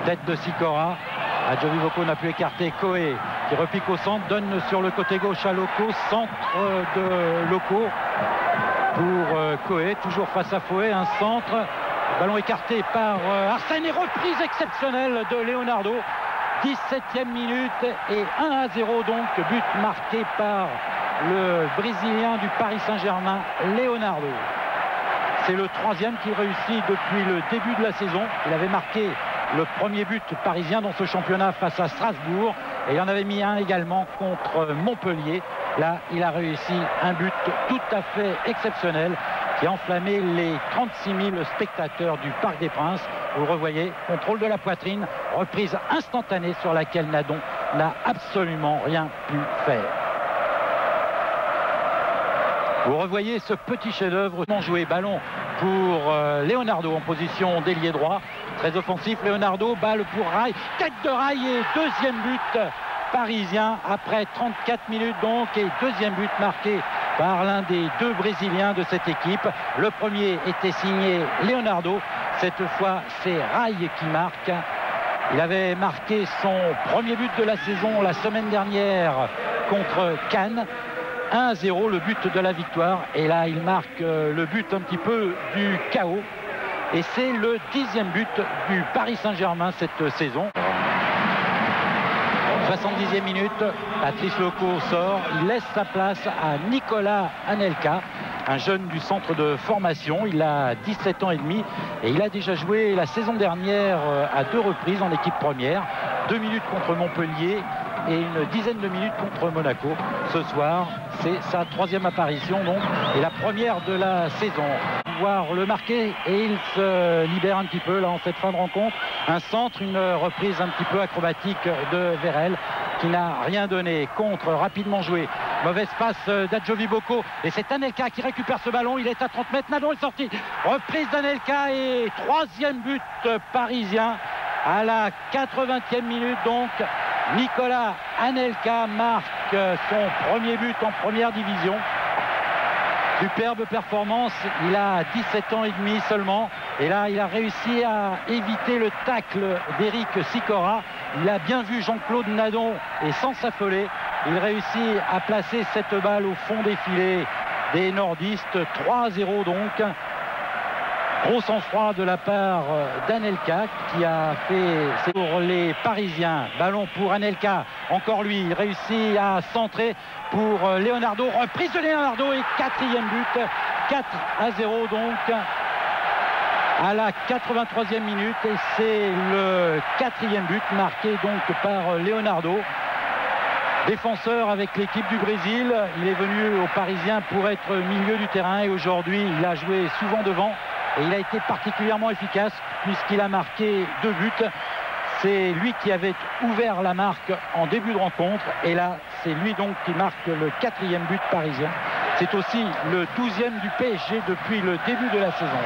Tête de Sicora. Adjoviboko n'a pu écarter Koé qui repique au centre, donne sur le côté gauche à Loco, centre de Loco pour Koé, toujours face à Fouet, un centre, ballon écarté par Arsène et reprise exceptionnelle de Leonardo. 17e minute et 1-0 donc, but marqué par le Brésilien du Paris Saint-Germain, Leonardo. C'est le troisième qu'il réussit depuis le début de la saison. Il avait marqué le premier but parisien dans ce championnat face à Strasbourg et il en avait mis un également contre Montpellier. Là, il a réussi un but tout à fait exceptionnel qui a enflammé les 36 000 spectateurs du Parc des Princes. Vous revoyez, contrôle de la poitrine, reprise instantanée sur laquelle Nadon n'a absolument rien pu faire. Vous revoyez ce petit chef-d'œuvre joué, ballon pour Leonardo en position d'ailier droit. Très offensif, Leonardo, balle pour Rai, tête de Rai et deuxième but parisien après 34 minutes donc, et deuxième but marqué par l'un des deux Brésiliens de cette équipe. Le premier était signé Leonardo, cette fois c'est Rai qui marque. Il avait marqué son premier but de la saison la semaine dernière contre Cannes. 1-0, le but de la victoire, et là il marque le but un petit peu du chaos et c'est le 10e but du Paris Saint-Germain cette saison. 70e minute, Patrice Loco sort, il laisse sa place à Nicolas Anelka, un jeune du centre de formation. Il a 17 ans et demi et il a déjà joué la saison dernière à 2 reprises en équipe première, 2 minutes contre Montpellier et une dizaine de minutes contre Monaco. Ce soir, c'est sa 3e apparition donc, et la première de la saison. Voir le marquer et il se libère un petit peu là en cette fin de rencontre. Un centre, une reprise un petit peu acrobatique de Vérel qui n'a rien donné. Contre, rapidement joué. Mauvaise passe d'Adjoviboko et c'est Anelka qui récupère ce ballon. Il est à 30 mètres. Nadon est sorti. Reprise d'Anelka et 3e but parisien à la 80e minute donc. Nicolas Anelka marque son premier but en première division. Superbe performance, il a 17 ans et demi seulement et là il a réussi à éviter le tacle d'Éric Sicora. Il a bien vu Jean-Claude Nadon et sans s'affoler, il réussit à placer cette balle au fond des filets des nordistes. 3-0 donc. Gros sang-froid de la part d'Anelka qui a fait pour les Parisiens. Ballon pour Anelka, encore lui, il réussit à centrer pour Leonardo. Reprise de Leonardo et 4e but. 4-0 donc à la 83e minute et c'est le 4e but marqué donc par Leonardo. Défenseur avec l'équipe du Brésil, il est venu aux Parisiens pour être milieu du terrain et aujourd'hui il a joué souvent devant. Et il a été particulièrement efficace puisqu'il a marqué 2 buts. C'est lui qui avait ouvert la marque en début de rencontre. Et là, c'est lui donc qui marque le 4e but parisien. C'est aussi le 12e du PSG depuis le début de la saison.